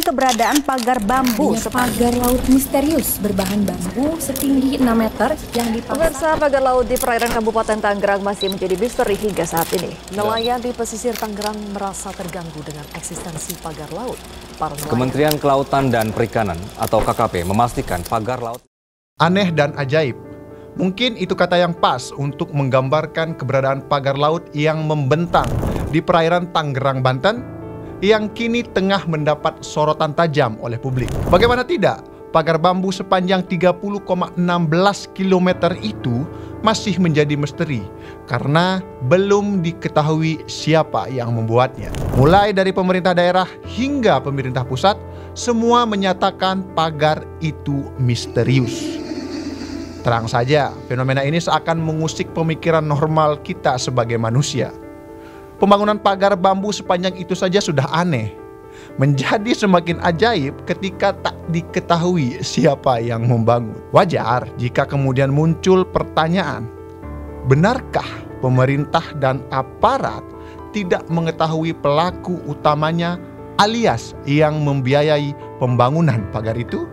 keberadaan pagar bambu pagar laut misterius berbahan bambu setinggi 6 meter yang dipasang. Pemirsa, pagar laut di perairan Kabupaten Tangerang masih menjadi misteri hingga saat ini. Nelayan di pesisir Tangerang merasa terganggu dengan eksistensi pagar laut. Kementerian Kelautan dan Perikanan atau KKP memastikan pagar laut aneh dan ajaib. Mungkin itu kata yang pas untuk menggambarkan keberadaan pagar laut yang membentang di perairan Tangerang, Banten, yang kini tengah mendapat sorotan tajam oleh publik. Bagaimana tidak, pagar bambu sepanjang 30,16 km itu masih menjadi misteri karena belum diketahui siapa yang membuatnya. Mulai dari pemerintah daerah hingga pemerintah pusat, semua menyatakan pagar itu misterius. Terang saja, fenomena ini seakan mengusik pemikiran normal kita sebagai manusia. Pembangunan pagar bambu sepanjang itu saja sudah aneh. Menjadi semakin ajaib ketika tak diketahui siapa yang membangun. Wajar jika kemudian muncul pertanyaan, benarkah pemerintah dan aparat tidak mengetahui pelaku utamanya alias yang membiayai pembangunan pagar itu?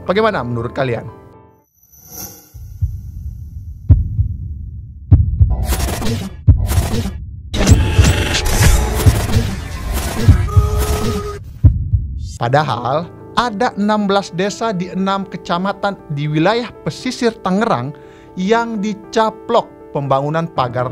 Bagaimana menurut kalian? Padahal ada 16 desa di 6 kecamatan di wilayah pesisir Tangerang yang dicaplok pembangunan pagar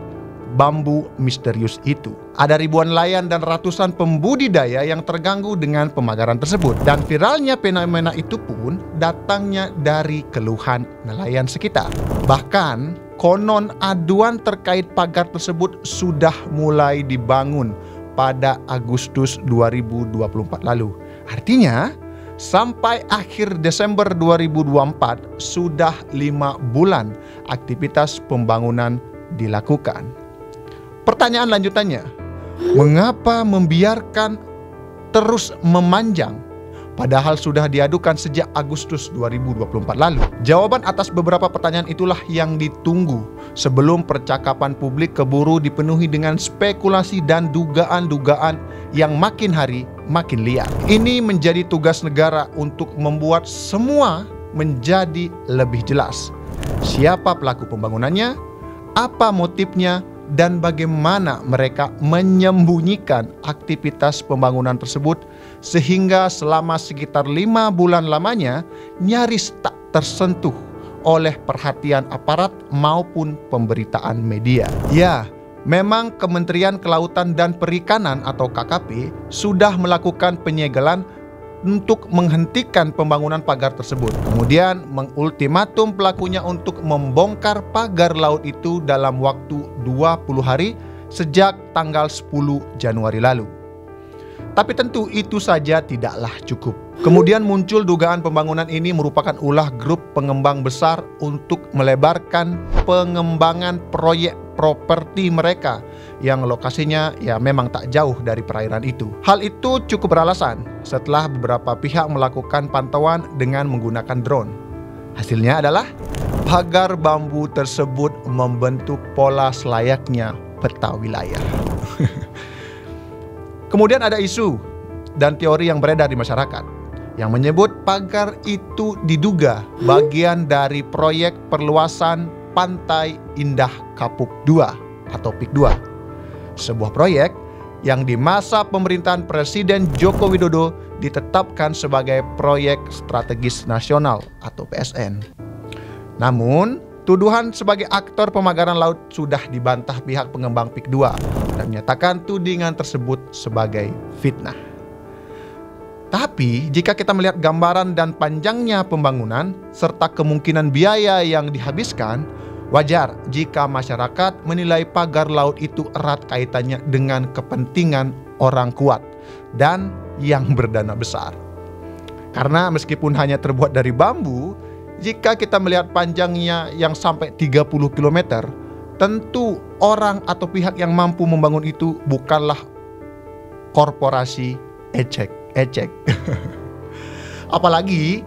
bambu misterius itu. Ada ribuan nelayan dan ratusan pembudidaya yang terganggu dengan pemagaran tersebut. Dan viralnya fenomena itu pun datangnya dari keluhan nelayan sekitar. Bahkan konon aduan terkait pagar tersebut sudah mulai dibangun pada Agustus 2024 lalu. Artinya, sampai akhir Desember 2024 sudah 5 bulan aktivitas pembangunan dilakukan. Pertanyaan lanjutannya, mengapa membiarkan terus memanjang padahal sudah diadukan sejak Agustus 2024 lalu? Jawaban atas beberapa pertanyaan itulah yang ditunggu sebelum percakapan publik keburu dipenuhi dengan spekulasi dan dugaan-dugaan yang makin hari makin liar. Ini menjadi tugas negara untuk membuat semua menjadi lebih jelas. Siapa pelaku pembangunannya, apa motifnya, dan bagaimana mereka menyembunyikan aktivitas pembangunan tersebut sehingga selama sekitar 5 bulan lamanya nyaris tak tersentuh oleh perhatian aparat maupun pemberitaan media. Ya, memang Kementerian Kelautan dan Perikanan atau KKP sudah melakukan penyegelan untuk menghentikan pembangunan pagar tersebut. Kemudian mengultimatum pelakunya untuk membongkar pagar laut itu dalam waktu 20 hari sejak tanggal 10 Januari lalu. Tapi tentu itu saja tidaklah cukup. Kemudian muncul dugaan pembangunan ini merupakan ulah grup pengembang besar untuk melebarkan pengembangan proyek properti mereka yang lokasinya ya memang tak jauh dari perairan itu. Hal itu cukup beralasan setelah beberapa pihak melakukan pantauan dengan menggunakan drone. Hasilnya adalah pagar bambu tersebut membentuk pola selayaknya peta wilayah. Kemudian ada isu dan teori yang beredar di masyarakat yang menyebut pagar itu diduga bagian dari proyek perluasan Pantai Indah Kapuk 2 atau PIK 2. Sebuah proyek yang di masa pemerintahan Presiden Joko Widodo ditetapkan sebagai proyek strategis nasional atau PSN. Namun, tuduhan sebagai aktor pemagaran laut sudah dibantah pihak pengembang PIK 2 dan menyatakan tudingan tersebut sebagai fitnah. Tapi, jika kita melihat gambaran dan panjangnya pembangunan serta kemungkinan biaya yang dihabiskan, wajar jika masyarakat menilai pagar laut itu erat kaitannya dengan kepentingan orang kuat dan yang berdana besar. Karena meskipun hanya terbuat dari bambu, jika kita melihat panjangnya yang sampai 30 km, tentu orang atau pihak yang mampu membangun itu bukanlah korporasi ecek-ecek. Apalagi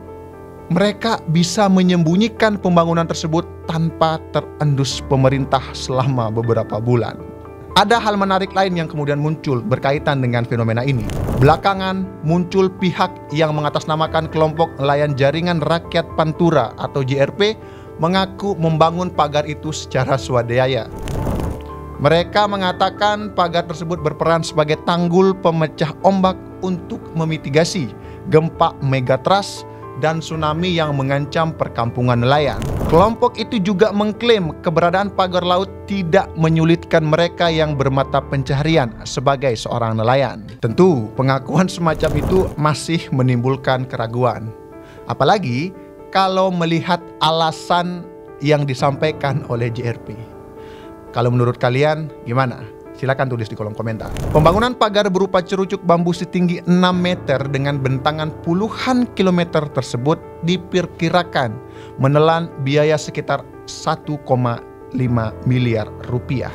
mereka bisa menyembunyikan pembangunan tersebut tanpa terendus pemerintah selama beberapa bulan. Ada hal menarik lain yang kemudian muncul berkaitan dengan fenomena ini. Belakangan muncul pihak yang mengatasnamakan kelompok nelayan jaringan rakyat Pantura atau JRP mengaku membangun pagar itu secara swadaya. Mereka mengatakan pagar tersebut berperan sebagai tanggul pemecah ombak untuk memitigasi gempa megatrust dan tsunami yang mengancam perkampungan nelayan. Kelompok itu juga mengklaim keberadaan pagar laut tidak menyulitkan mereka yang bermata pencaharian sebagai seorang nelayan. Tentu, pengakuan semacam itu masih menimbulkan keraguan. Apalagi kalau melihat alasan yang disampaikan oleh JRP. Kalau menurut kalian gimana? Silakan tulis di kolom komentar. Pembangunan pagar berupa cerucuk bambu setinggi 6 meter dengan bentangan puluhan kilometer tersebut diperkirakan menelan biaya sekitar 1,5 miliar rupiah.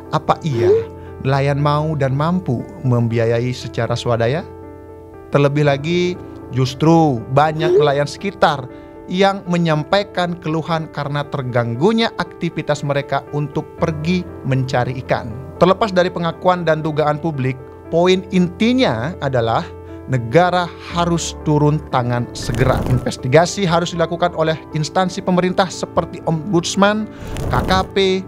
Apa iya nelayan mau dan mampu membiayai secara swadaya? Terlebih lagi, justru banyak nelayan sekitar yang menyampaikan keluhan karena terganggunya aktivitas mereka untuk pergi mencari ikan. Terlepas dari pengakuan dan dugaan publik, poin intinya adalah negara harus turun tangan segera. Investigasi harus dilakukan oleh instansi pemerintah seperti Ombudsman, KKP,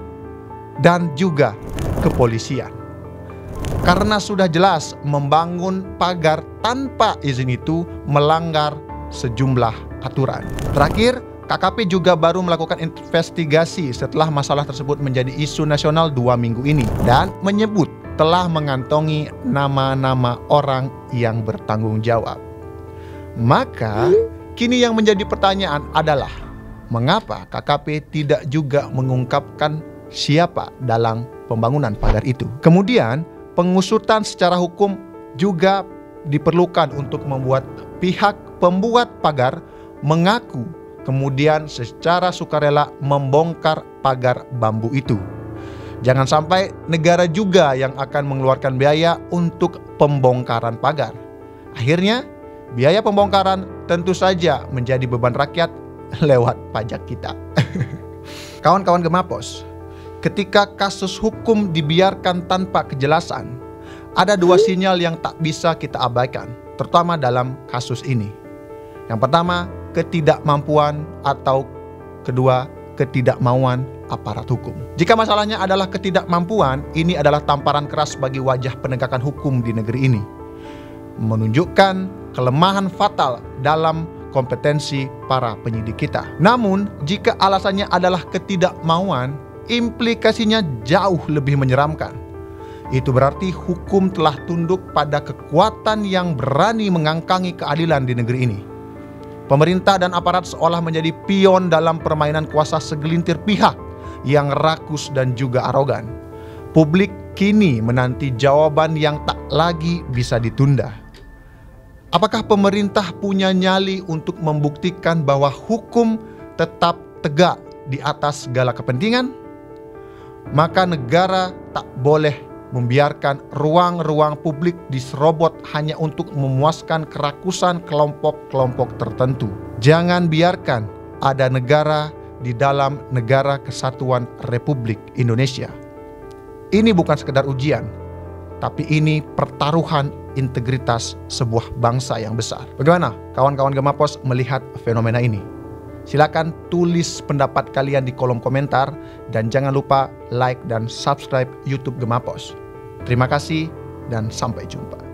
dan juga kepolisian. Karena sudah jelas membangun pagar tanpa izin itu melanggar sejumlah aturan. Terakhir, KKP juga baru melakukan investigasi setelah masalah tersebut menjadi isu nasional 2 minggu ini dan menyebut telah mengantongi nama-nama orang yang bertanggung jawab. Maka, kini yang menjadi pertanyaan adalah mengapa KKP tidak juga mengungkapkan siapa dalam pembangunan pagar itu? Kemudian, pengusutan secara hukum juga diperlukan untuk membuat pihak pembuat pagar mengaku kemudian secara sukarela membongkar pagar bambu itu. Jangan sampai negara juga yang akan mengeluarkan biaya untuk pembongkaran pagar. Akhirnya, biaya pembongkaran tentu saja menjadi beban rakyat lewat pajak kita. Kawan-kawan Gemapos, ketika kasus hukum dibiarkan tanpa kejelasan, ada 2 sinyal yang tak bisa kita abaikan, terutama dalam kasus ini. Yang pertama, ketidakmampuan atau kedua, ketidakmauan aparat hukum. Jika masalahnya adalah ketidakmampuan, ini adalah tamparan keras bagi wajah penegakan hukum di negeri ini. Menunjukkan kelemahan fatal dalam kompetensi para penyidik kita. Namun, jika alasannya adalah ketidakmauan, implikasinya jauh lebih menyeramkan. Itu berarti hukum telah tunduk pada kekuatan yang berani mengangkangi keadilan di negeri ini. Pemerintah dan aparat seolah menjadi pion dalam permainan kuasa segelintir pihak yang rakus dan juga arogan. Publik kini menanti jawaban yang tak lagi bisa ditunda. Apakah pemerintah punya nyali untuk membuktikan bahwa hukum tetap tegak di atas segala kepentingan? Maka negara tak boleh membiarkan ruang-ruang publik diserobot hanya untuk memuaskan kerakusan kelompok-kelompok tertentu. Jangan biarkan ada negara di dalam Negara Kesatuan Republik Indonesia. Ini bukan sekedar ujian, tapi ini pertaruhan integritas sebuah bangsa yang besar. Bagaimana kawan-kawan Gemapos melihat fenomena ini? Silakan tulis pendapat kalian di kolom komentar dan jangan lupa like dan subscribe YouTube Gemapos. Terima kasih dan sampai jumpa.